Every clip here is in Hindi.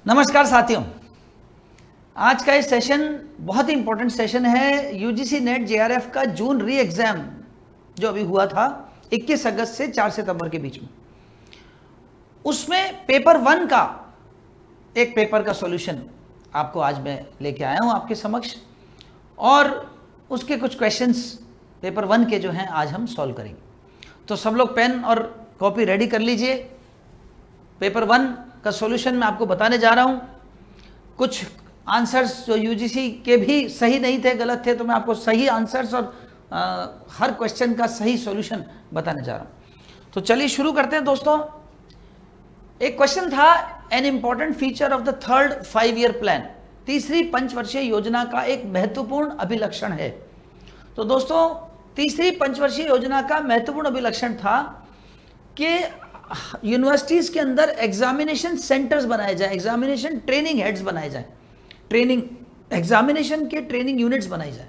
नमस्कार साथियों, आज का ये सेशन बहुत ही इंपॉर्टेंट सेशन है। यूजीसी नेट जेआरएफ का जून री एग्जाम जो अभी हुआ था 21 अगस्त से 4 सितंबर के बीच में, उसमें पेपर 1 का एक पेपर का सॉल्यूशन आपको आज मैं लेके आया हूं आपके समक्ष, और उसके कुछ क्वेश्चंस पेपर 1 के जो हैं आज हम सॉल्व करेंगे। तो सब लोग पेन और कॉपी रेडी कर लीजिए। पेपर 1 का सॉल्यूशन मैं आपको बताने जा रहा हूं। कुछ आंसर्स जो यूजीसी के भी सही नहीं थे, गलत थे, तो मैं आपको सही आंसर्स और हर क्वेश्चन का सही सॉल्यूशन बताने जा रहा हूं। तो चलिए शुरू करते हैं दोस्तों। एक क्वेश्चन था, an important feature of the third 5-year plan, तीसरी पंचवर्षीय योजना का एक महत्वपूर्ण अभिलक्षण है। तो दोस्तों, तीसरी पंचवर्षीय योजना का महत्वपूर्ण अभिलक्षण था कि यूनिवर्सिटीज के अंदर एग्जामिनेशन सेंटर्स बनाए जाए, एग्जामिनेशन ट्रेनिंग हेड्स बनाए जाए, ट्रेनिंग एग्जामिनेशन के ट्रेनिंग यूनिट्स बनाई जाए।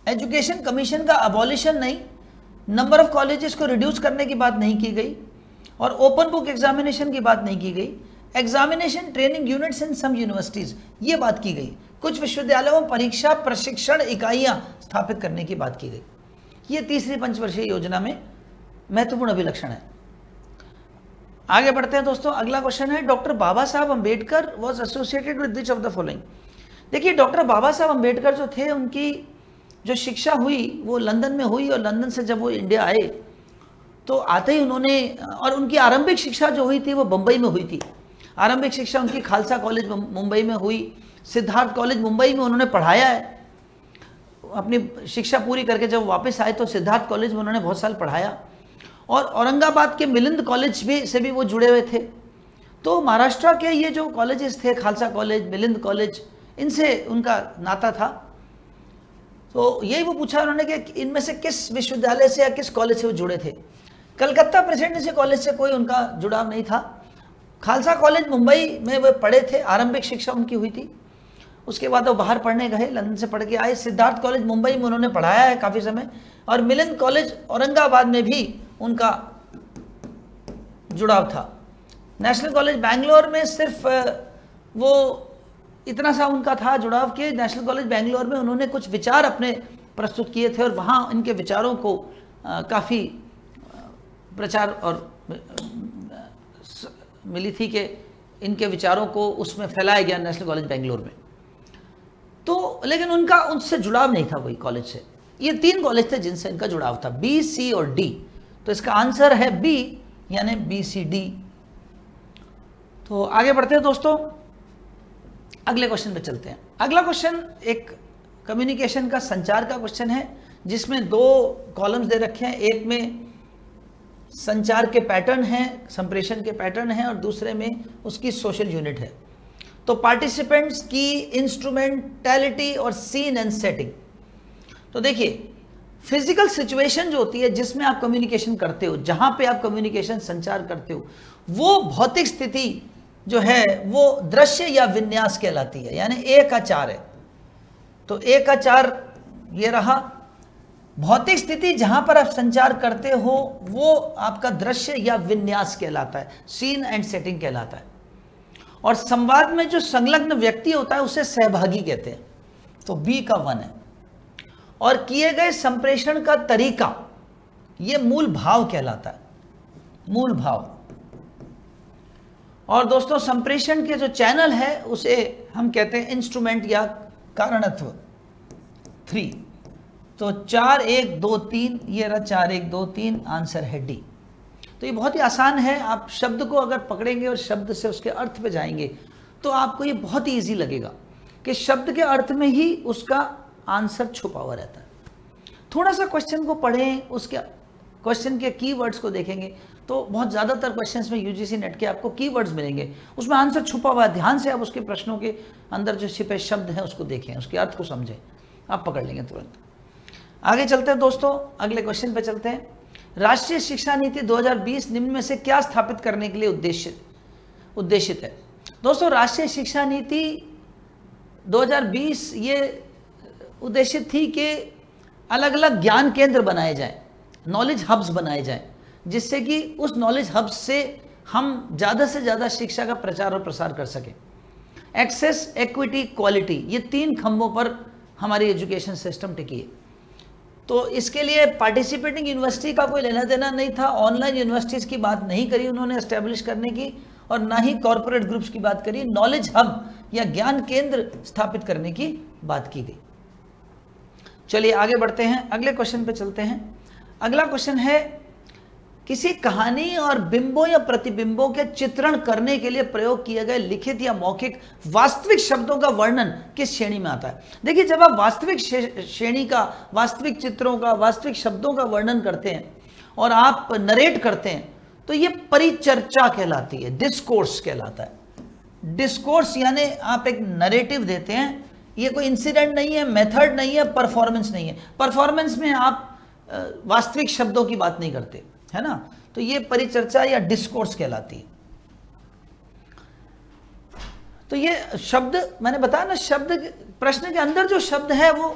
एजुकेशन कमीशन का अबॉलिशन नहीं, नंबर ऑफ कॉलेजेस को रिड्यूस करने की बात नहीं की गई, और ओपन बुक एग्जामिनेशन की बात नहीं की गई। Examination training units in some universities, ये बात की गई। कुछ विश्वविद्यालयों में परीक्षा प्रशिक्षण इकाइयां स्थापित करने की बात की गई। ये तीसरी पंचवर्षीय योजना में महत्वपूर्ण अभिलक्षण है। आगे बढ़ते हैं दोस्तों। अगला क्वेश्चन है, डॉक्टर बाबा साहब Ambedkar was associated with which of the following. देखिए, डॉक्टर बाबा साहब अंबेडकर जो थे, उनकी जो शिक्षा हुई वो लंदन में हुई, और लंदन से जब वो इंडिया आए तो आते ही उन्होंने, और उनकी आरंभिक शिक्षा जो हुई थी वो बम्बई में हुई थी। आरंभिक शिक्षा उनकी खालसा कॉलेज मुंबई में हुई, सिद्धार्थ कॉलेज मुंबई में उन्होंने पढ़ाया है। अपनी शिक्षा पूरी करके जब वापस आए तो सिद्धार्थ कॉलेज में उन्होंने बहुत साल पढ़ाया, और औरंगाबाद के मिलिंद कॉलेज से भी वो जुड़े हुए थे। तो महाराष्ट्र के ये जो कॉलेजेस थे, खालसा कॉलेज, मिलिंद कॉलेज, इनसे उनका नाता था। तो यही वो पूछा उन्होंने कि इनमें से किस विश्वविद्यालय से या किस कॉलेज से वो जुड़े थे। कलकत्ता प्रेसिडेंसी कॉलेज से कोई उनका जुड़ाव नहीं था। खालसा कॉलेज मुंबई में वो पढ़े थे, आरंभिक शिक्षा उनकी हुई थी। उसके बाद वो बाहर पढ़ने गए, लंदन से पढ़ के आए। सिद्धार्थ कॉलेज मुंबई में उन्होंने पढ़ाया है काफ़ी समय, और मिलिंद कॉलेज औरंगाबाद में भी उनका जुड़ाव था। नेशनल कॉलेज बैंगलोर में सिर्फ वो इतना सा उनका था जुड़ाव कि नेशनल कॉलेज बैंगलोर में उन्होंने कुछ विचार अपने प्रस्तुत किए थे, और वहाँ इनके विचारों को काफ़ी प्रचार और मिली थी कि इनके विचारों को उसमें फैलाया गया नेशनल कॉलेज बैंगलोर में। तो लेकिन उनका उनसे जुड़ाव नहीं था कोई कॉलेज से। ये 3 कॉलेज थे जिनसे इनका जुड़ाव था, बी, सी और डी। तो इसका आंसर है बी, यानी BCD। तो आगे बढ़ते हैं दोस्तों, अगले क्वेश्चन पे चलते हैं। अगला क्वेश्चन एक कम्युनिकेशन का, संचार का क्वेश्चन है, जिसमें 2 कॉलम्स दे रखे हैं। एक में संचार के पैटर्न हैं, संप्रेषण के पैटर्न हैं, और दूसरे में उसकी सोशल यूनिट है। तो पार्टिसिपेंट्स की इंस्ट्रूमेंटैलिटी और सीन एंड सेटिंग। तो देखिए, फिजिकल सिचुएशन जो होती है जिसमें आप कम्युनिकेशन करते हो, जहां पे आप कम्युनिकेशन संचार करते हो, वो भौतिक स्थिति जो है वो दृश्य या विन्यास कहलाती है, यानी A का 4 है। तो A का 4 ये रहा। भौतिक स्थिति जहां पर आप संचार करते हो वो आपका दृश्य या विन्यास कहलाता है, सीन एंड सेटिंग कहलाता है। और संवाद में जो संलग्न व्यक्ति होता है उसे सहभागी कहते हैं, तो B का 1 है। और किए गए संप्रेषण का तरीका, ये मूल भाव कहलाता है, मूल भाव। और दोस्तों, संप्रेषण के जो चैनल है उसे हम कहते हैं इंस्ट्रूमेंट या कारणत्व 3। तो 4 1 2 3, ये रहा 4 1 2 3, आंसर है डी। तो ये बहुत ही आसान है। आप शब्द को अगर पकड़ेंगे और शब्द से उसके अर्थ पे जाएंगे तो आपको ये बहुत ही ईजी लगेगा कि शब्द के अर्थ में ही उसका आंसर छुपा हुआ रहता है। थोड़ा सा क्वेश्चन को पढ़ें, उसके क्वेश्चन के कीवर्ड्स को देखेंगे तो बहुत ज़्यादातर क्वेश्चंस में यूजीसी नेट के आपको कीवर्ड्स मिलेंगे, उसमें आंसर छुपा हुआ है। ध्यान से आप उसके प्रश्नों के अंदर जो छिपे शब्द हैं उसको देखें, उसके अर्थ को समझें, आप पकड़ लेंगे तुरंत। आगे चलते हैं दोस्तों, अगले क्वेश्चन पे चलते हैं। राष्ट्रीय शिक्षा नीति 2020 निम्न में से क्या स्थापित करने के लिए उद्देशित है। दोस्तों, राष्ट्रीय शिक्षा नीति 2020 ये उद्देशित थी कि अलग अलग ज्ञान केंद्र बनाए जाएं, नॉलेज हब्स बनाए जाएं, जिससे कि उस नॉलेज हब्स से हम ज़्यादा से ज़्यादा शिक्षा का प्रचार और प्रसार कर सकें। एक्सेस, इक्विटी, क्वालिटी, ये 3 खंभों पर हमारी एजुकेशन सिस्टम टिकी है। तो इसके लिए पार्टिसिपेटिंग यूनिवर्सिटी का कोई लेना देना नहीं था। ऑनलाइन यूनिवर्सिटीज़ की बात नहीं करी उन्होंने एस्टेब्लिश करने की, और ना ही कॉरपोरेट ग्रुप्स की बात करी। नॉलेज हब या ज्ञान केंद्र स्थापित करने की बात की गई। चलिए आगे बढ़ते हैं, अगले क्वेश्चन पे चलते हैं। अगला क्वेश्चन है, किसी कहानी और बिंबों या प्रतिबिंबों के चित्रण करने के लिए प्रयोग किए गए लिखित या मौखिक वास्तविक शब्दों का वर्णन किस श्रेणी में आता है? देखिए, जब आप वास्तविक श्रेणी का, वास्तविक चित्रों का, वास्तविक शब्दों का वर्णन करते हैं और आप नरेट करते हैं, तो ये परिचर्चा कहलाती है, डिस्कोर्स कहलाता है। डिस्कोर्स यानी आप एक नरेटिव देते हैं, ये कोई इंसिडेंट नहीं है, मेथड नहीं है, परफॉर्मेंस नहीं है। परफॉर्मेंस में आप वास्तविक शब्दों की बात नहीं करते, है ना। तो ये परिचर्चा या डिस्कोर्स कहलाती है। तो ये शब्द मैंने बताया ना, शब्द प्रश्न के अंदर जो शब्द है वो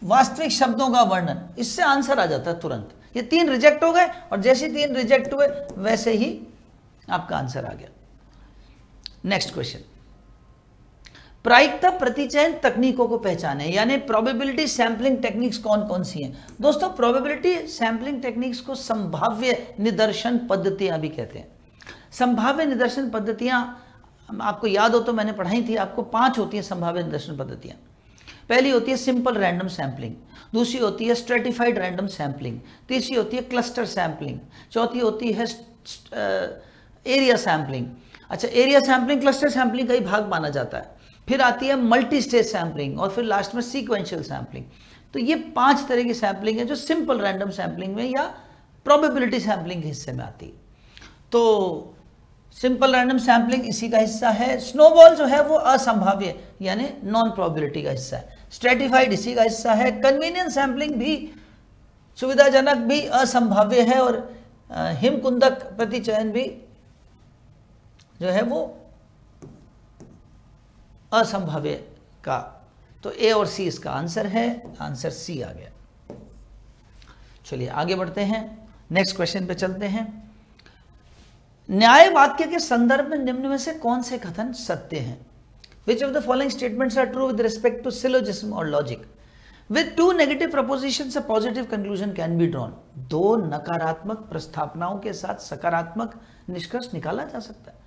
वास्तविक शब्दों का वर्णन, इससे आंसर आ जाता है तुरंत। ये 3 रिजेक्ट हो गए, और जैसे 3 रिजेक्ट हुए वैसे ही आपका आंसर आ गया। नेक्स्ट क्वेश्चन, प्रायिकता प्रतिचयन तकनीकों को पहचाने, यानी प्रोबेबिलिटी सैंपलिंग टेक्निक्स कौन कौन सी हैं? दोस्तों, प्रोबेबिलिटी सैंपलिंग टेक्निक्स को संभाव्य निदर्शन पद्धतियां भी कहते हैं। संभाव्य निदर्शन पद्धतियां आपको याद हो तो मैंने पढ़ाई थी, आपको 5 होती हैं संभाव्य निदर्शन पद्धतियां। पहली होती है सिंपल रैंडम सैंपलिंग, दूसरी होती है स्ट्रेटिफाइड रैंडम सैंपलिंग, तीसरी होती है क्लस्टर सैंपलिंग, चौथी होती है एरिया सैंपलिंग। अच्छा, एरिया सैंपलिंग क्लस्टर सैंपलिंग का ही भाग माना जाता है। फिर आती है मल्टी स्टेज सैंपलिंग, और फिर लास्ट में सीक्वेंशियल सैंपलिंग। तो ये 5 तरह की सैंपलिंग है जो सिंपल रैंडम सैंपलिंग में या प्रोबेबिलिटी सैंपलिंग के हिस्से में आती है। तो सिंपल रैंडम सैंपलिंग इसी का हिस्सा है। स्नोबॉल जो है वो असंभाव्य यानी नॉन प्रोबेबिलिटी का हिस्सा है। स्ट्रेटिफाइड इसी का हिस्सा है। कन्वीनियंस सैंपलिंग भी सुविधाजनक भी असंभाव्य है, और हिमकुंदक प्रतिचयन भी जो है वो असंभाव्य का। तो ए और सी इसका आंसर है, आंसर सी आ गया। चलिए आगे बढ़ते हैं, नेक्स्ट क्वेश्चन पे चलते हैं। न्याय वाक्य के संदर्भ में निम्न में से कौन से कथन सत्य हैं? Which of the following statements are true with respect to syllogism or logic? With 2 negative propositions, a positive conclusion can be drawn. 2 नकारात्मक प्रस्तावनाओं के साथ सकारात्मक निष्कर्ष निकाला जा सकता है।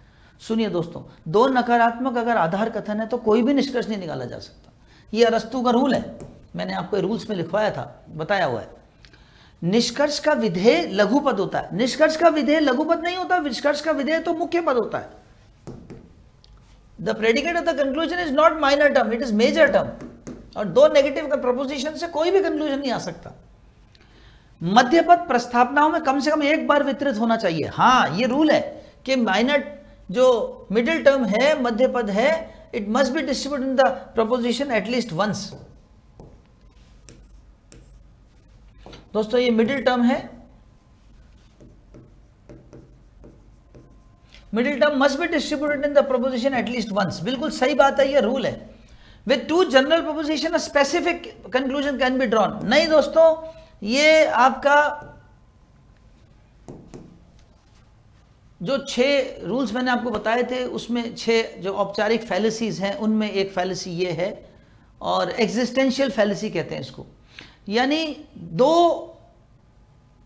सुनिए दोस्तों, 2 नकारात्मक अगर आधार कथन है तो कोई भी निष्कर्ष नहीं निकाला जा सकता। ये अरस्तु का रूल है, मैंने आपको रूल्स में लिखवाया था, बताया हुआ है। निष्कर्ष का विधेय लघु पद होता है। निष्कर्ष का विधेय लघु पद नहीं होता, निष्कर्ष का विधेय तो मुख्य पद होता है। The predicate of the conclusion is not minor term, it is major term. और 2 नेगेटिव का प्रपोजिशन से कोई भी कंक्लूजन नहीं आ सकता। मध्य पद प्रस्तावनाओं में कम से कम 1 बार वितरित होना चाहिए। हाँ, ये रूल है कि माइनर जो मिडिल टर्म है, मध्य पद है, it must be distributed in the proposition at least once. दोस्तों ये मिडिल टर्म है, middle term must be distributed in the proposition at least once. बिल्कुल सही बात है, ये रूल है। With 2 general proposition a specific conclusion can be drawn. नहीं दोस्तों, ये आपका जो 6 रूल्स मैंने आपको बताए थे उसमें 6 जो औपचारिक फैलेसीज हैं उनमें एक फैलेसी ये है, और एग्जिस्टेंशियल फैलेसी कहते हैं इसको। यानी 2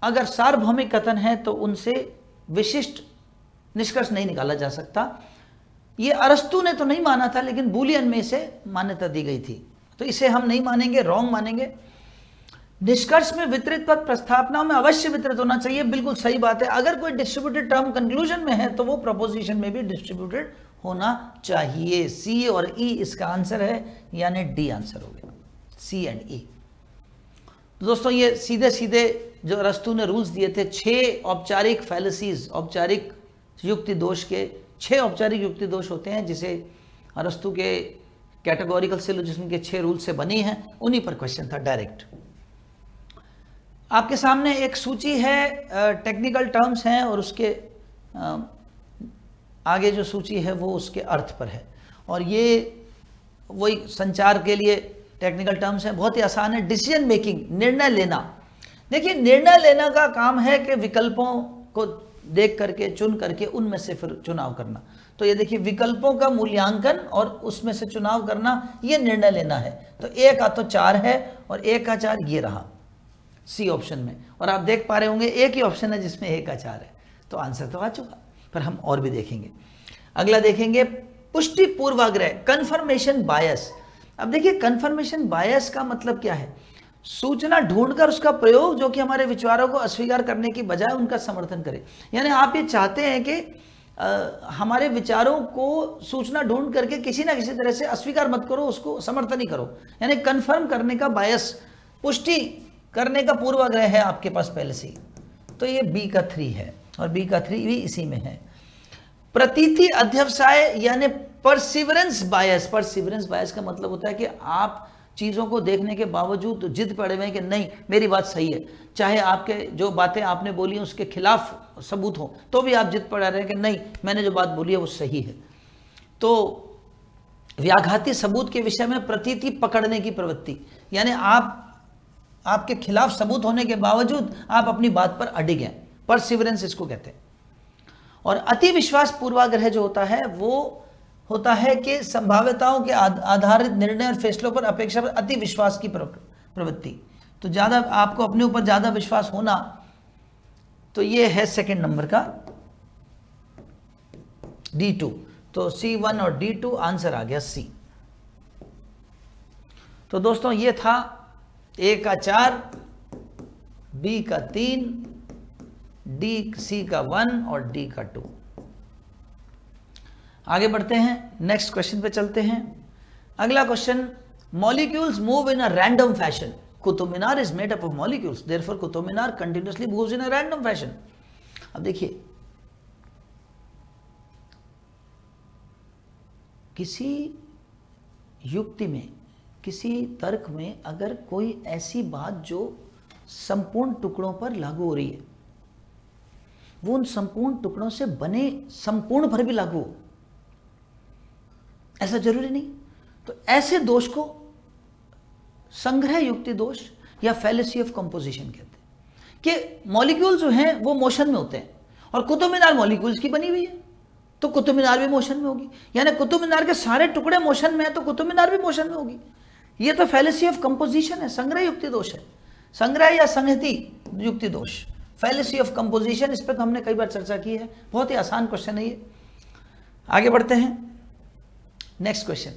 अगर सार्वभौमिक कथन है तो उनसे विशिष्ट निष्कर्ष नहीं निकाला जा सकता। ये अरस्तु ने तो नहीं माना था, लेकिन बूलियन में इसे मान्यता दी गई थी, तो इसे हम नहीं मानेंगे, रॉन्ग मानेंगे। निष्कर्ष में वितरित पद प्रस्तावनाओं में अवश्य वितरित होना चाहिए, बिल्कुल सही बात है। अगर कोई डिस्ट्रीब्यूटेड टर्म कंक्लूजन में है तो वो प्रपोजिशन में भी डिस्ट्रीब्यूटेड होना चाहिए। सी और ई इसका आंसर है, यानी डी आंसर हो गया, सी एंड ई। तो दोस्तों ये सीधे सीधे जो अरस्तु ने रूल्स दिए थे, 6 औपचारिक फैलेसीज, औपचारिक युक्ति दोष के 6 औपचारिक युक्ति दोष होते हैं, जिसे अरस्तु के कैटेगोरिकल सिलोजिज्म के 6 रूल से बनी हैं, उन्हीं पर क्वेश्चन था डायरेक्ट। आपके सामने एक सूची है, टेक्निकल टर्म्स हैं, और उसके आगे जो सूची है वो उसके अर्थ पर है, और ये वही संचार के लिए टेक्निकल टर्म्स हैं, बहुत ही आसान है। डिसीजन मेकिंग, निर्णय लेना। देखिए, निर्णय लेना का काम है कि विकल्पों को देख करके चुन करके उनमें से फिर चुनाव करना। तो ये देखिए विकल्पों का मूल्यांकन और उसमें से चुनाव करना, ये निर्णय लेना है। तो ए का तो 4 है और ए का 4 ये रहा सी ऑप्शन में, और आप देख पा रहे होंगे एक ही ऑप्शन है जिसमें ए का 4 है, तो आंसर तो आ चुका। पर हम और भी देखेंगे। अगला देखेंगे पुष्टि पूर्वाग्रह, कन्फर्मेशन बायस। अब देखिए कन्फर्मेशन बायस का मतलब क्या है? सूचना ढूंढकर उसका प्रयोग जो कि हमारे विचारों को अस्वीकार करने की बजाय उनका समर्थन करे। यानी आप ये चाहते हैं कि हमारे विचारों को सूचना ढूंढ करके किसी ना किसी तरह से अस्वीकार मत करो, उसको समर्थन ही करो। यानी कन्फर्म करने का बायस, पुष्टि करने का पूर्वाग्रह है आपके पास पहले से। तो ये बी का 3 है और बी का 3 भी इसी में है। प्रतीति अध्यवसाय यानी परसिवरेंस बायस। परसिवरेंस बायस का मतलब होता है कि आप चीज़ों को देखने के बावजूद जिद पड़े हुए हैं कि नहीं मेरी बात सही है, चाहे आपके जो बातें आपने बोली उसके खिलाफ सबूत हो तो भी आप जिद पड़ा रहे हैं कि नहीं मैंने जो बात बोली है वो सही है। तो व्याघाती सबूत के विषय में प्रतीति पकड़ने की प्रवृत्ति, यानी आपके खिलाफ सबूत होने के बावजूद आप अपनी बात पर अडिग हैं, परसिवरेंस इसको कहते हैं। और अति विश्वास पूर्वाग्रह जो होता है वो होता है कि संभाव्यताओं के आधारित निर्णय और फैसलों पर अपेक्षा पर अति विश्वास की प्रवृत्ति। तो ज़्यादा आपको अपने ऊपर ज़्यादा विश्वास होना, तो ये है सेकंड नंबर का D2। तो C1 और D2 आंसर आ गया C। तो दोस्तों ये था A का 4, B का 3, C का 1 और D का 2। आगे बढ़ते हैं, नेक्स्ट क्वेश्चन पे चलते हैं। अगला question, molecules move in a random fashion. Qutub Minar is made up of molecules, therefore Qutub Minar continuously moves in a random fashion. अब देखिए किसी युक्ति में, किसी तर्क में अगर कोई ऐसी बात जो संपूर्ण टुकड़ों पर लागू हो रही है, वो उन संपूर्ण टुकड़ों से बने संपूर्ण पर भी लागू हो, ऐसा जरूरी नहीं। तो ऐसे दोष को संग्रह युक्ति दोष या फैलेसी ऑफ कंपोजिशन कहते हैं कि मॉलिक्यूल जो हैं वो मोशन में होते हैं और कुतुब मीनार मॉलिक्यूल्स की बनी हुई है, तो कुतुब मीनार भी मोशन में होगी। यानी कुतुब मीनार के सारे टुकड़े मोशन में है तो कुतुब मीनार भी मोशन में होगी। ये तो फैलेसी ऑफ कंपोजिशन है, संग्रह युक्ति दोष है, संग्रह या संहति युक्ति दोष, फैलेसी ऑफ कंपोजिशन। इस पर तो हमने कई बार चर्चा की है, बहुत ही आसान क्वेश्चन है ये। आगे बढ़ते हैं, नेक्स्ट क्वेश्चन।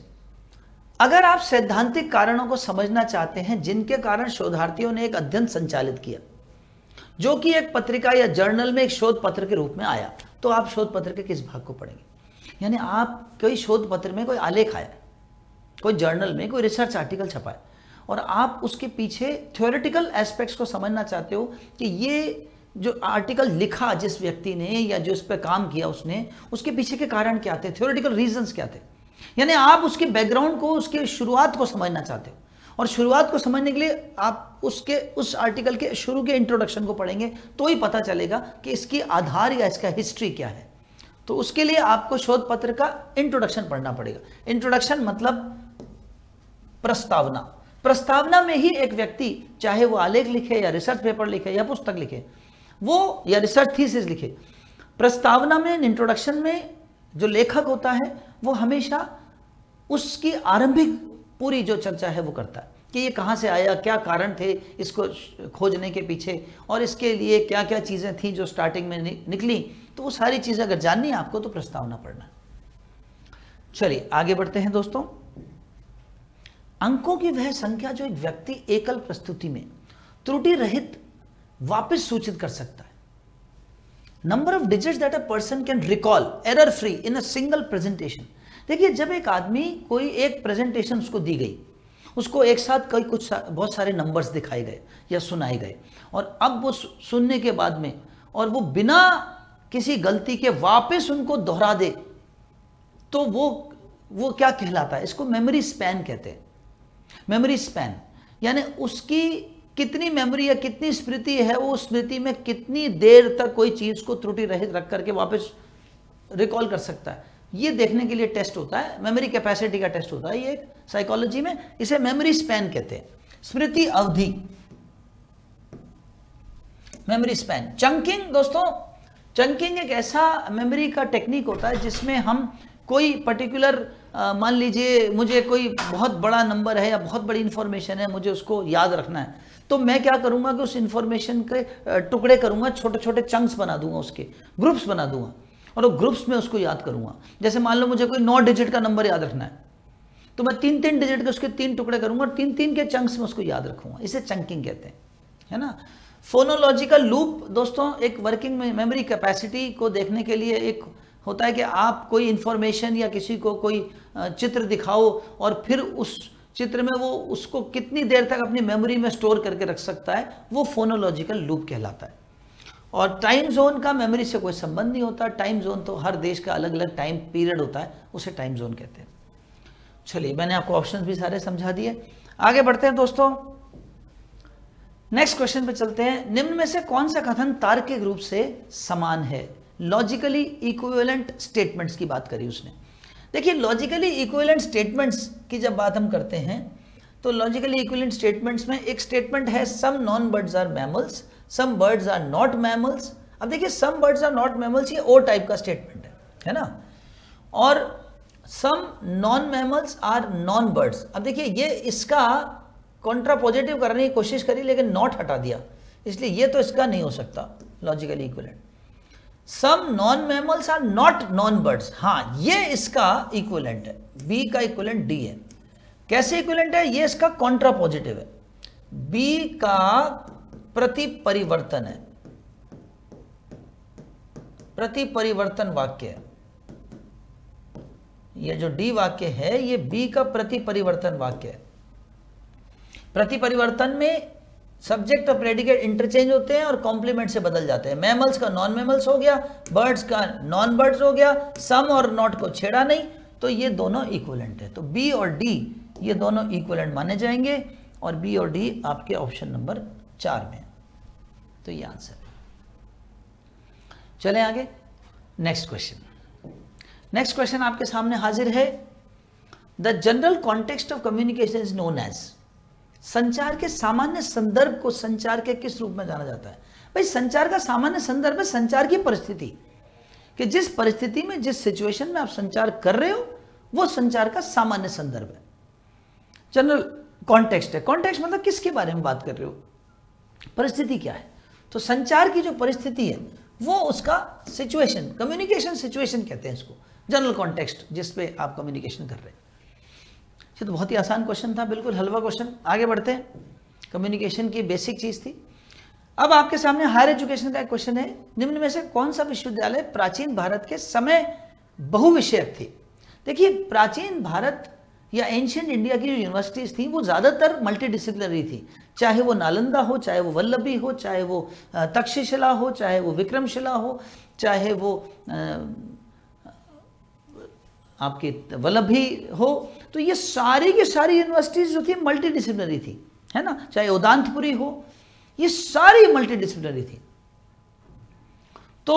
अगर आप सैद्धांतिक कारणों को समझना चाहते हैं जिनके कारण शोधार्थियों ने एक अध्ययन संचालित किया जो कि एक पत्रिका या जर्नल में एक शोध पत्र के रूप में आया, तो आप शोध पत्र के किस भाग को पढ़ेंगे? यानी आप कोई शोध पत्र में कोई आलेख आया, कोई जर्नल में कोई रिसर्च आर्टिकल छपा है और आप उसके पीछे थ्योरेटिकल एस्पेक्ट्स को समझना चाहते हो कि ये जो आर्टिकल लिखा जिस व्यक्ति ने या जो उस पर काम किया उसने, उसके पीछे के कारण क्या थे, थ्योरेटिकल रीजंस क्या थे। यानी आप उसके बैकग्राउंड को, उसके शुरुआत को समझना चाहते हो, और शुरुआत को समझने के लिए आप उस आर्टिकल के शुरू के इंट्रोडक्शन को पढ़ेंगे तो ही पता चलेगा कि इसकी आधार या इसका हिस्ट्री क्या है। तो उसके लिए आपको शोध पत्र का इंट्रोडक्शन पढ़ना पड़ेगा। इंट्रोडक्शन मतलब प्रस्तावना। प्रस्तावना में ही एक व्यक्ति, चाहे वो आलेख लिखे या रिसर्च पेपर लिखे या पुस्तक लिखे, वो या रिसर्च थीसिस लिखे, प्रस्तावना में, इंट्रोडक्शन में जो लेखक होता है वो हमेशा उसकी आरंभिक पूरी जो चर्चा है वो करता है कि ये कहाँ से आया, क्या कारण थे इसको खोजने के पीछे, और इसके लिए क्या क्या चीज़ें थी जो स्टार्टिंग में निकली। तो वो सारी चीज़ें अगर जाननी है आपको तो प्रस्तावना पढ़ना। चलिए आगे बढ़ते हैं दोस्तों। अंकों की वह संख्या जो एक व्यक्ति एकल प्रस्तुति में त्रुटि रहित वापस सूचित कर सकता है। Number of digits that a person can recall error free in a single presentation. देखिए जब एक आदमी, कोई एक प्रेजेंटेशन उसको दी गई, उसको एक साथ बहुत सारे नंबर्स दिखाए गए या सुनाए गए, और अब वो सुनने के बाद में और वो बिना किसी गलती के वापस उनको दोहरा दे, तो वो क्या कहलाता है? इसको मेमोरी स्पैन कहते हैं। मेमोरी स्पैन यानी उसकी कितनी मेमोरी या कितनी स्मृति है, वो स्मृति में कितनी देर तक कोई चीज को त्रुटि रहित रख करके वापस रिकॉल कर सकता है। ये देखने के लिए टेस्ट होता है, मेमोरी कैपेसिटी का टेस्ट होता है ये एक साइकोलॉजी में, इसे मेमोरी स्पैन कहते हैं, स्मृति अवधि, मेमोरी स्पैन। चंकिंग दोस्तों चंकिंग एक ऐसा मेमोरी का टेक्निक होता है जिसमें हम कोई पर्टिकुलर मान लीजिए मुझे कोई बहुत बड़ा नंबर है या बहुत बड़ी इंफॉर्मेशन है, मुझे उसको याद रखना है, तो मैं क्या करूंगा कि उस इंफॉर्मेशन के टुकड़े करूंगा, छोटे छोटे चंक्स बना दूंगा, उसके ग्रुप्स बना दूंगा और वो ग्रुप्स में उसको याद करूंगा। जैसे मान लो मुझे कोई 9 डिजिट का नंबर याद रखना है, तो मैं 3-3 डिजिट के उसके 3 टुकड़े करूंगा और 3-3 के चंक्स में उसको याद रखूंगा। इसे चंकिंग कहते हैं, है ना। फोनोलॉजिकल लूप दोस्तों एक वर्किंग मेमोरी कैपेसिटी को देखने के लिए एक होता है कि आप कोई इंफॉर्मेशन या किसी को कोई चित्र दिखाओ और फिर उस चित्र में वो उसको कितनी देर तक अपनी मेमोरी में स्टोर करके रख सकता है, वो फोनोलॉजिकल लूप कहलाता है। और टाइम जोन का मेमोरी से कोई संबंध नहीं होता। टाइम जोन तो हर देश का अलग अलग टाइम पीरियड होता है, उसे टाइम जोन कहते हैं। चलिए, मैंने आपको ऑप्शंस भी सारे समझा दिए, आगे बढ़ते हैं दोस्तों। नेक्स्ट क्वेश्चन पे चलते हैं। निम्न में से कौन सा कथन तार्किक रूप से समान है? लॉजिकली इक्विवेलेंट स्टेटमेंट्स की बात करी उसने। देखिए, लॉजिकली इक्विवेलेंट स्टेटमेंट्स की जब बात हम करते हैं तो लॉजिकली इक्विवेलेंट स्टेटमेंट्स में एक स्टेटमेंट है some non birds are mammals, some birds are not mammals. अब देखिए, some birds are not mammals, ये ओ टाइप का स्टेटमेंट है ना। और some non mammals are non birds, अब देखिए ये इसका कॉन्ट्रापोजिटिव करने की कोशिश करी लेकिन नॉट हटा दिया, इसलिए ये तो इसका नहीं हो सकता logically equivalent. Some non mammals are not non birds, हाँ ये इसका इक्विवेलेंट है, बी का इक्विवेलेंट डी है। कैसे इक्विवेलेंट है? ये इसका कॉन्ट्रापोजिटिव है, बी का प्रति परिवर्तन है, प्रति परिवर्तन वाक्य है। ये जो डी वाक्य है ये बी का प्रति परिवर्तन वाक्य है। प्रति परिवर्तन में सब्जेक्ट और प्रेडिकेट इंटरचेंज होते हैं और कॉम्प्लीमेंट से बदल जाते हैं। मैमल्स का नॉन मैमल्स हो गया, बर्ड्स का नॉन बर्ड्स हो गया, सम और नॉट को छेड़ा नहीं, तो ये दोनों इक्विवेलेंट है। तो बी और डी ये दोनों इक्विवेलेंट माने जाएंगे और बी और डी आपके ऑप्शन नंबर 4 में, तो ये आंसर है। चलें आगे, नेक्स्ट क्वेश्चन। नेक्स्ट क्वेश्चन आपके सामने हाजिर है। The general context of communication is known as, संचार के सामान्य संदर्भ को संचार के किस रूप में जाना जाता है? भाई, संचार का सामान्य संदर्भ है संचार की परिस्थिति, कि जिस परिस्थिति में, जिस सिचुएशन में आप संचार कर रहे हो वो संचार का सामान्य संदर्भ है। जनरल कॉन्टेक्स्ट है, कॉन्टेक्स्ट मतलब किसके बारे में बात कर रहे हो, परिस्थिति क्या है। तो संचार की जो परिस्थिति है वो उसका सिचुएशन, कम्युनिकेशन सिचुएशन कहते हैं इसको, जनरल कॉन्टेक्स्ट जिस पे आप कम्युनिकेशन कर रहे हैं। ये तो बहुत ही आसान क्वेश्चन था, बिल्कुल हलवा क्वेश्चन। आगे बढ़ते हैं, कम्युनिकेशन की बेसिक चीज थी। अब आपके सामने हायर एजुकेशन का एक क्वेश्चन है। निम्न में से कौन सा विश्वविद्यालय प्राचीन भारत के समय बहुविषयक थी? देखिए, प्राचीन भारत या एंशिएंट इंडिया की जो यूनिवर्सिटीज थी वो ज़्यादातर मल्टीडिसिप्लिनरी थी, चाहे वो नालंदा हो, चाहे वो वल्लभी हो, चाहे वो तक्षशिला हो, चाहे वो विक्रमशिला हो, चाहे वो आपकी वल्लभी हो। तो ये सारी की सारी यूनिवर्सिटीज जो थी मल्टीडिसिप्लिनरी थी, है ना। चाहे उदांतपुरी हो, ये सारी मल्टीडिसिप्लिनरी थी। तो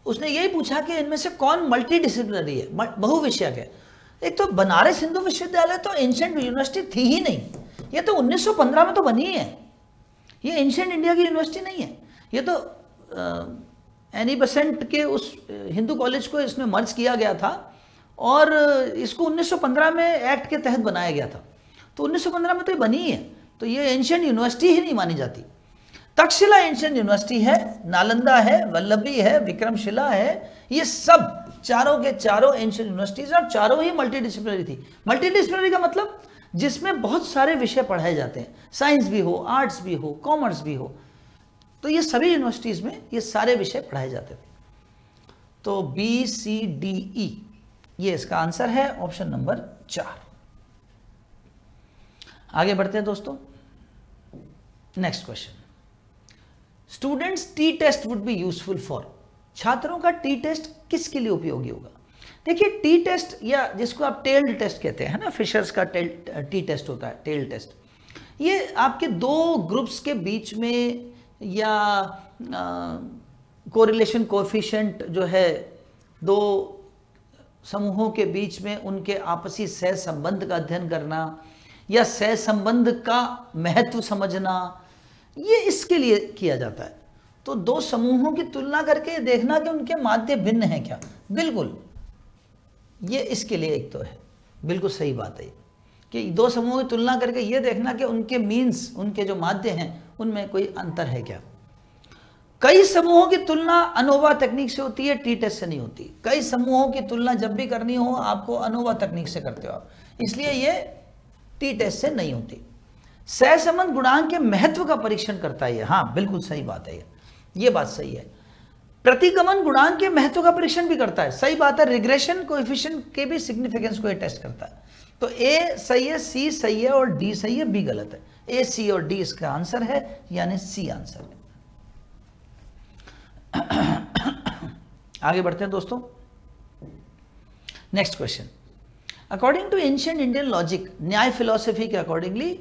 उसने यही पूछा कि इनमें से कौन मल्टीडिसिप्लिनरी है, बहुविषयक है। एक तो बनारस हिंदू विश्वविद्यालय तो एंशिएंट यूनिवर्सिटी थी ही नहीं, ये तो 1915 में तो बनी है, ये एंशिएंट इंडिया की यूनिवर्सिटी नहीं है। ये तो एनी बेसेंट के उस हिंदू कॉलेज को इसमें मर्ज किया गया था और इसको 1915 में एक्ट के तहत बनाया गया था। तो 1915 में तो ये बनी ही है, तो ये एंशिएंट यूनिवर्सिटी ही नहीं मानी जाती। तक्षशिला एंशिएंट यूनिवर्सिटी है, नालंदा है, वल्लभी है, विक्रमशिला है, ये सब चारों के चारों एंशिएंट यूनिवर्सिटीज और चारों ही मल्टीडिसिप्लिनरी थी। मल्टीडिसिप्लिनरी का मतलब जिसमें बहुत सारे विषय पढ़ाए जाते हैं, साइंस भी हो, आर्ट्स भी हो, कॉमर्स भी हो, तो ये सभी यूनिवर्सिटीज में ये सारे विषय पढ़ाए जाते थे। तो बी सी डी ई ये इसका आंसर है, ऑप्शन नंबर 4। आगे बढ़ते हैं दोस्तों, next question. Students T test would be useful for, छात्रों का टी टेस्ट किसके लिए उपयोगी होगा? देखिए, टी टेस्ट या जिसको आप टेल्ड टेस्ट कहते हैं ना, फिशर्स का टी टेस्ट होता है, टेल टेस्ट, ये आपके दो ग्रुप्स के बीच में या कोरिलेशन कोएफिशिएंट जो है दो समूहों के बीच में उनके आपसी सह संबंध का अध्ययन करना या सह संबंध का महत्व समझना, ये इसके लिए किया जाता है। तो दो समूहों की तुलना करके देखना कि उनके माध्य भिन्न हैं क्या, बिल्कुल ये इसके लिए एक तो है, बिल्कुल सही बात है कि दो समूहों की तुलना करके ये देखना कि उनके मीन्स, उनके जो माध्य हैं उनमें कोई अंतर है क्या। कई समूहों की तुलना अनोवा तकनीक से होती है, टी टेस्ट से नहीं होती। कई समूहों की तुलना जब भी करनी हो आपको अनोवा तकनीक से करते हो आप, इसलिए ये टी टेस्ट से नहीं होती। सहसंबंध गुणांक के महत्व का परीक्षण करता है, हाँ बिल्कुल सही बात है, ये बात सही है। प्रतिगमन गुणांक के महत्व का परीक्षण भी करता है, सही बात है। रिग्रेशन कोएफिशिएंट के भी सिग्निफिकेंस को ये टेस्ट करता है। तो ए सही है, सी सही है और डी सही है, बी गलत है। ए, सी और डी इसका आंसर है, यानी सी आंसर है। आगे बढ़ते हैं दोस्तों, next question. According to ancient Indian logic, Nyaya philosophy के अकॉर्डिंगली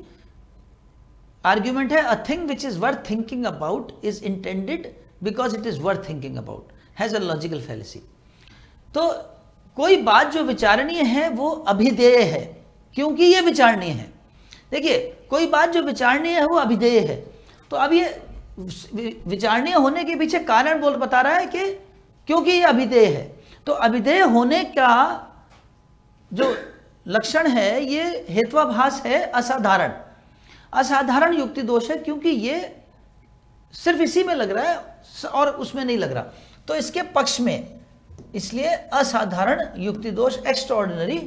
आर्ग्यूमेंट है, a thing which is worth thinking about is intended because it is worth thinking about, has a logical fallacy. तो कोई बात जो विचारणीय है वो अभिधेय है, क्योंकि ये विचारणीय है। देखिए कोई बात जो विचारणीय है वो अभिधेय है, तो अब ये विचारणीय होने के पीछे कारण बोल बता रहा है कि क्योंकि ये अभिधेय है। तो अभिधेय होने का जो लक्षण है ये हेत्वाभास है असाधारण, असाधारण युक्ति दोष है, क्योंकि ये सिर्फ इसी में लग रहा है और उसमें नहीं लग रहा, तो इसके पक्ष में, इसलिए असाधारण युक्ति दोष एक्स्ट्राऑर्डिनरी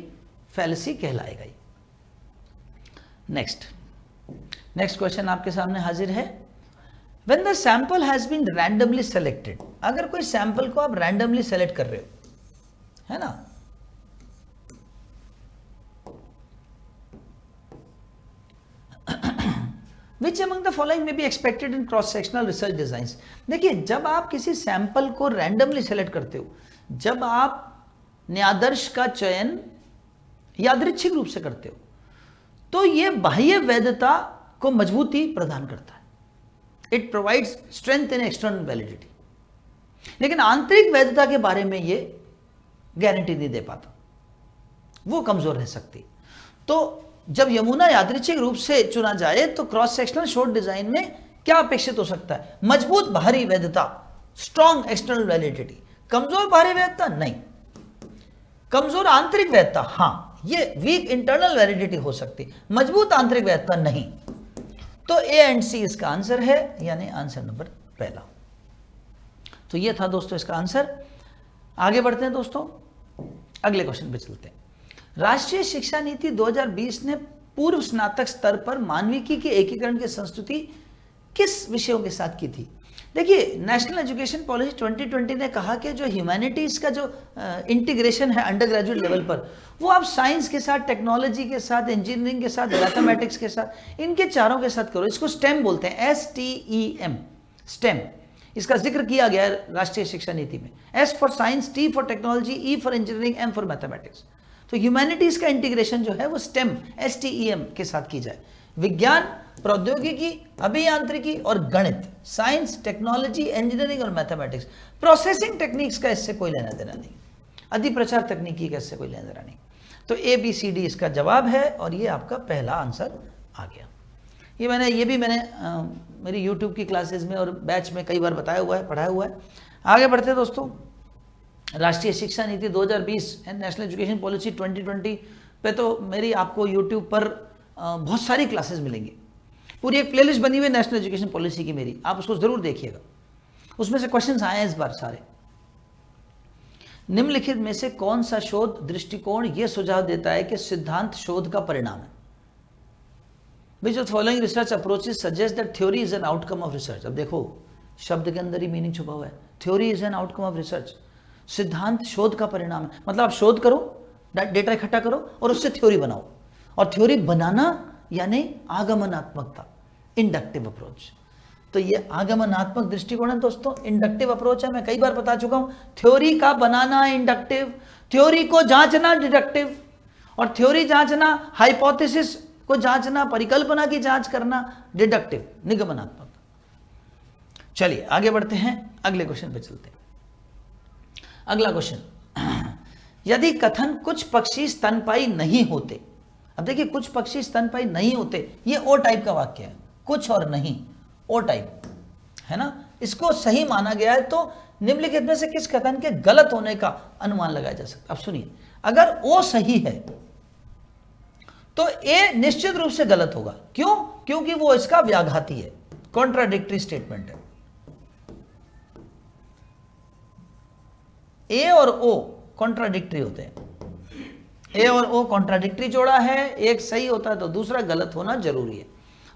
फैलेसी कहलाएगा। नेक्स्ट क्वेश्चन आपके सामने हाजिर है। When the sample has been randomly selected, अगर कोई सैंपल को आप रैंडमली सेलेक्ट कर रहे हो, है ना, Which among the following may be expected in cross-sectional research designs? देखिए जब आप किसी सैंपल को रैंडमली सेलेक्ट करते हो, जब आप न्यादर्श का चयन यादृच्छिक रूप से करते हो, तो ये बाह्य वैधता को मजबूती प्रदान करता है। It provides strength in external validity, लेकिन आंतरिक वैधता के बारे में ये गारंटी नहीं दे पाता, वो कमजोर रह सकती। तो जब यमुना यादृच्छिक रूप से चुना जाए तो क्रॉस सेक्शनल शॉर्ट डिजाइन में क्या अपेक्षित हो सकता है? मजबूत बाहरी वैधता, स्ट्रॉन्ग एक्सटर्नल वैलिडिटी। कमजोर बाहरी वैधता नहीं, कमजोर आंतरिक वैधता, हाँ ये वीक इंटरनल वैलिडिटी हो सकती, मजबूत आंतरिक वैधता नहीं। तो ए एंड सी इसका आंसर है, यानी आंसर नंबर पहला। तो ये था दोस्तों इसका आंसर। आगे बढ़ते हैं दोस्तों, अगले क्वेश्चन पे चलते हैं। राष्ट्रीय शिक्षा नीति 2020 ने पूर्व स्नातक स्तर पर मानविकी के एकीकरण की संस्तुति किस विषयों के साथ की थी? देखिए नेशनल एजुकेशन पॉलिसी 2020 ने कहा कि जो ह्यूमैनिटीज का जो इंटीग्रेशन है अंडर ग्रेजुएट लेवल पर, वो आप साइंस के साथ, टेक्नोलॉजी के साथ, इंजीनियरिंग के साथ, मैथमेटिक्स के साथ, इनके चारों के साथ करो। इसको स्टेम बोलते हैं, STEM, स्टेम। इसका जिक्र किया गया है राष्ट्रीय शिक्षा नीति में। S for science, T for technology, E for engineering, M for mathematics. तो ह्यूमैनिटीज का इंटीग्रेशन जो है वो स्टेम, STEM के साथ की जाए। विज्ञान, प्रौद्योगिकी, अभियांत्रिकी और गणित, साइंस, टेक्नोलॉजी, इंजीनियरिंग और मैथमेटिक्स। प्रोसेसिंग टेक्निक्स का इससे कोई लेना देना नहीं, अधिप्रचार तकनीकी का इससे कोई लेना देना नहीं। तो ABCD इसका जवाब है और ये आपका पहला आंसर आ गया। ये भी मैंने मेरी YouTube की क्लासेस में और बैच में कई बार बताया हुआ है, पढ़ाया हुआ है। आगे बढ़ते हैं दोस्तों, राष्ट्रीय शिक्षा नीति 2020 एंड नेशनल एजुकेशन पॉलिसी 2020 पे तो मेरी आपको YouTube पर बहुत सारी क्लासेस मिलेंगी। पूरी एक प्लेलिस्ट बनी हुई है नेशनल एजुकेशन पॉलिसी की मेरी, आप उसको जरूर देखिएगा। उसमें से क्वेश्चंस आए हैं इस बार सारे। निम्नलिखित में से कौन सा शोध दृष्टिकोण यह सुझाव देता है कि सिद्धांत शोध का परिणाम है? Which of the following research approaches suggest that theory is an outcome of research? अब देखो शब्द के अंदर ही मीनिंग छुपा हुआ है। Theory is an outcome of research, सिद्धांत शोध का परिणाम है। मतलब आप शोध करो, डेटा इकट्ठा करो और उससे थ्योरी बनाओ। और थ्योरी बनाना यानी आगमनात्मकता, इंडक्टिव अप्रोच। तो ये आगमनात्मक दृष्टिकोण है दोस्तों, इंडक्टिव अप्रोच है। मैं कई बार बता चुका हूं, थ्योरी का बनाना इंडक्टिव, थ्योरी को जांचना डिडक्टिव, और थ्योरी जांचना, हाइपोथेसिस को जांचना, परिकल्पना की जांच करना डिडक्टिव, निगमनात्मक। चलिए आगे बढ़ते हैं, अगले क्वेश्चन पे चलते हैं। अगला क्वेश्चन, यदि कथन कुछ पक्षी स्तनपायी नहीं होते। अब देखिए कुछ पक्षी स्तनपायी नहीं होते, ये ओ टाइप का वाक्य है, कुछ और नहीं, ओ टाइप है ना। इसको सही माना गया है तो निम्नलिखित में से किस कथन के गलत होने का अनुमान लगाया जा सकता है। अब सुनिए, अगर ओ सही है तो ए निश्चित रूप से गलत होगा। क्यों? क्योंकि वो इसका व्याघाती है, कॉन्ट्राडिक्टरी स्टेटमेंट है। ए और ओ कॉन्ट्राडिक्टरी होते हैं, ए और ओ कॉन्ट्राडिक्टरी जोड़ा है, एक सही होता है तो दूसरा गलत होना जरूरी है।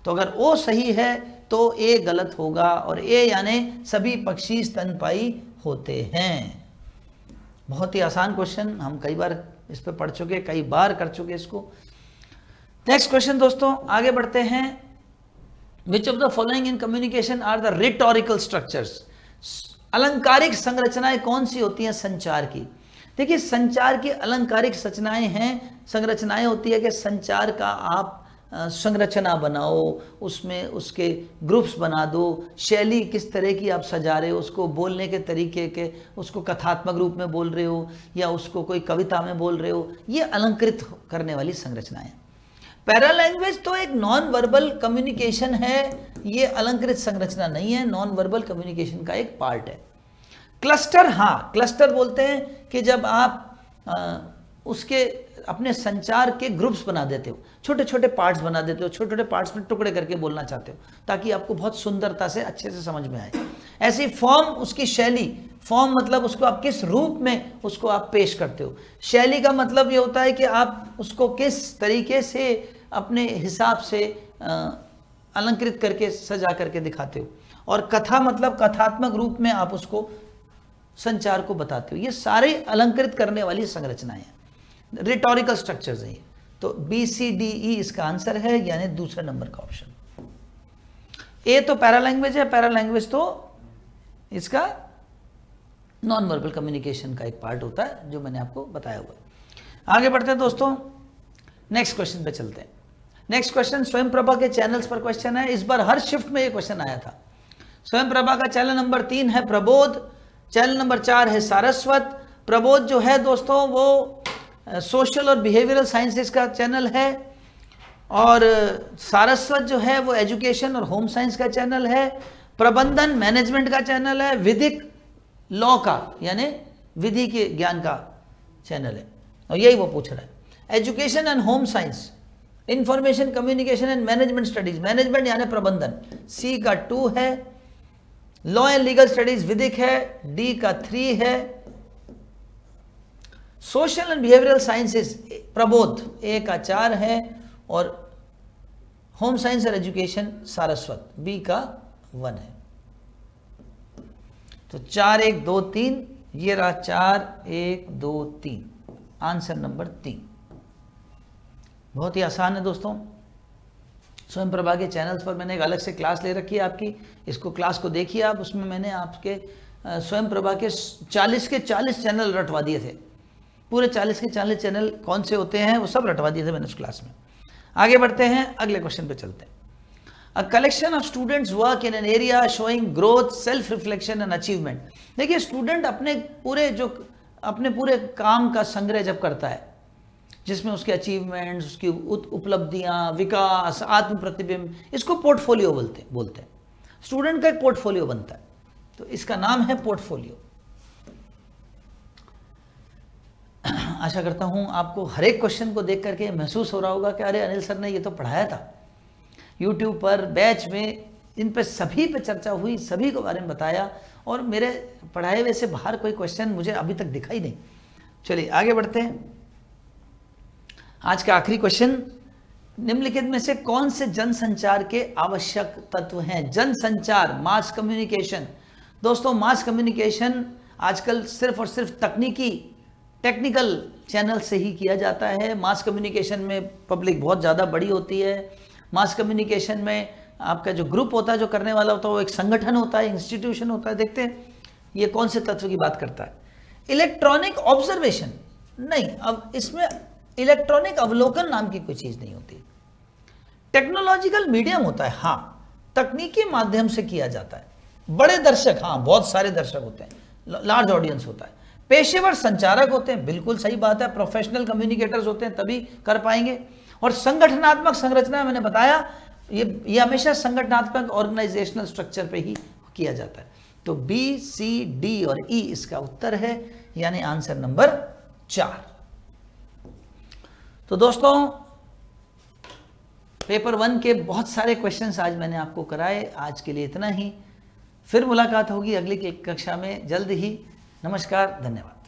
तो अगर ओ सही है तो ए गलत होगा, और ए यानी सभी पक्षी स्तनपायी होते हैं। बहुत ही आसान क्वेश्चन, हम कई बार इस पे पढ़ चुके, कई बार कर चुके इसको। नेक्स्ट क्वेश्चन दोस्तों, आगे बढ़ते हैं। Which of the following in communication are the rhetorical structures? अलंकारिक संरचनाएं कौन सी होती हैं संचार की? देखिए, संचार की अलंकारिक संरचनाएं होती है कि संचार का आप संरचना बनाओ, उसमें उसके ग्रुप्स बना दो, शैली किस तरह की आप सजा रहे हो, उसको बोलने के तरीके के, उसको कथात्मक रूप में बोल रहे हो या उसको कोई कविता में बोल रहे हो, ये अलंकृत करने वाली संरचनाएं। पैरा लैंग्वेज तो एक नॉन वर्बल कम्युनिकेशन है, ये अलंकृत संरचना नहीं है, नॉन वर्बल कम्युनिकेशन का एक पार्ट है। क्लस्टर, हाँ, क्लस्टर बोलते हैं कि जब आप उसके अपने संचार के ग्रुप्स बना देते हो, छोटे छोटे पार्ट्स बना देते हो, छोटे छोटे पार्ट्स में टुकड़े करके बोलना चाहते हो ताकि आपको बहुत सुंदरता से अच्छे से समझ में आए। ऐसी फॉर्म, उसकी शैली, फॉर्म मतलब उसको आप किस रूप में उसको आप पेश करते हो। शैली का मतलब ये होता है कि आप उसको किस तरीके से अपने हिसाब से अलंकृत करके सजा करके दिखाते हो। और कथा मतलब कथात्मक रूप में आप उसको संचार को बताते हो। ये सारे अलंकृत करने वाली संरचनाएं हैं, रिटोरिकल स्ट्रक्चर्स हैं। तो बी सी डी ई इसका आंसर है, यानी दूसरे नंबर का ऑप्शन। ए तो पैरा लैंग्वेज है, पैरा लैंग्वेज तो इसका नॉन वर्बल कम्युनिकेशन का एक पार्ट होता है जो मैंने आपको बताया हुआ है। आगे बढ़ते हैं दोस्तों, नेक्स्ट क्वेश्चन पे चलते हैं। नेक्स्ट क्वेश्चन स्वयं प्रभा के चैनल्स पर क्वेश्चन है। इस बार हर शिफ्ट में ये क्वेश्चन आया था। स्वयं प्रभा का चैनल नंबर 3 है प्रबोध, चैनल नंबर 4 है सारस्वत। प्रबोध जो है दोस्तों वो सोशल और बिहेवियरल साइंसेस का चैनल है, और सारस्वत जो है वो एजुकेशन और होम साइंस का चैनल है। प्रबंधन मैनेजमेंट का चैनल है। विधिक लॉ का यानी विधि के ज्ञान का चैनल है, और यही वो पूछ रहा है। Education and home science, information communication and management studies, management यानी प्रबंधन, सी का 2 है। लॉ एंड लीगल स्टडीज विधिक है, डी का 3 है। Social and behavioural sciences Prabodh, A का 4 है, और होम साइंस और एजुकेशन सारस्वत, बी का 1 है। तो 4 1 2 3, ये रहा 4 1 2 3, आंसर नंबर 3। बहुत ही आसान है दोस्तों। स्वयं प्रभा के चैनल्स पर मैंने एक अलग से क्लास ले रखी है आपकी, इसको क्लास को देखिए आप। उसमें मैंने आपके स्वयं प्रभा के 40 के 40 चैनल रटवा दिए थे। पूरे 40 के 40 चैनल कौन से होते हैं वो सब रटवा दिए थे मैंने उस क्लास में। आगे बढ़ते हैं, अगले क्वेश्चन पे चलते हैं। A collection of students work in an area showing growth, self reflection and achievement. देखिए, स्टूडेंट अपने पूरे काम का संग्रह जब करता है, जिसमें उसके अचीवमेंट्स, उसकी उपलब्धियां, विकास, आत्म प्रतिबिंब, इसको पोर्टफोलियो बोलते हैं। स्टूडेंट का एक पोर्टफोलियो बनता है, तो इसका नाम है पोर्टफोलियो। आशा करता हूं आपको हर एक क्वेश्चन को देख करके महसूस हो रहा होगा कि अरे अनिल सर ने ये तो पढ़ाया था यूट्यूब पर, बैच में, इन पे सभी पे चर्चा हुई, सभी के बारे में बताया, और मेरे पढ़ाए हुए से बाहर कोई क्वेश्चन मुझे अभी तक दिखा ही नहीं। चलिए आगे बढ़ते हैं। आज का आखिरी क्वेश्चन, निम्नलिखित में से कौन से जनसंचार के आवश्यक तत्व हैं? जनसंचार, मास कम्युनिकेशन। दोस्तों, मास कम्युनिकेशन आजकल सिर्फ और सिर्फ टेक्निकल चैनल से ही किया जाता है। मास कम्युनिकेशन में पब्लिक बहुत ज़्यादा बड़ी होती है। मास कम्युनिकेशन में आपका जो ग्रुप होता है, जो करने वाला होता है, वो एक संगठन होता है, इंस्टीट्यूशन होता है। देखते हैं ये कौन से तत्व की बात करता है। इलेक्ट्रॉनिक ऑब्जर्वेशन नहीं, अब इसमें इलेक्ट्रॉनिक अवलोकन नाम की कोई चीज़ नहीं होती। टेक्नोलॉजिकल मीडियम होता है, हाँ, तकनीकी माध्यम से किया जाता है। बड़े दर्शक, हाँ, बहुत सारे दर्शक होते हैं, लार्ज ऑडियंस होता है। पेशेवर संचारक होते हैं, बिल्कुल सही बात है, प्रोफेशनल कम्युनिकेटर्स होते हैं, तभी कर पाएंगे। और संगठनात्मक संरचना मैंने बताया, ये हमेशा संगठनात्मक ऑर्गेनाइजेशनल स्ट्रक्चर पे ही किया जाता है। तो बी, सी, डी और ई इसका उत्तर है, यानी आंसर नंबर 4। तो दोस्तों पेपर 1 के बहुत सारे क्वेश्चंस आज मैंने आपको कराए। आज के लिए इतना ही, फिर मुलाकात होगी अगली कक्षा में जल्द ही। नमस्कार, धन्यवाद।